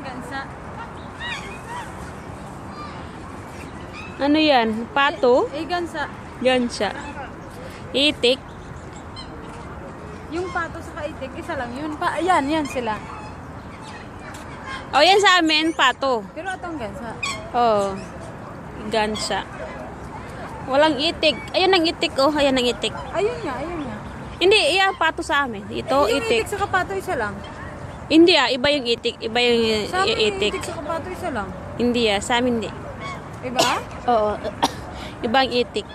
gansa. Ano yan? Pato? Gansa. Gansa. Itik. Yung pato sa kaitik, isa lang yun. Yan sila. O, yan sa amin, pato. Pero atong gansa. Oh, gansa. Walang itik. Ayan ang itik, oh. Ayan ang itik. Ayun nga. Hindi, iya, pato sa amin. Ito, Yung itik. itik sa kapato, isa lang. Hindi iba yung itik. Iba yung Sa amin, yung itik. itik sa kapato, isa lang. Hindi sa amin hindi. Iba? Oo. Ibang itik.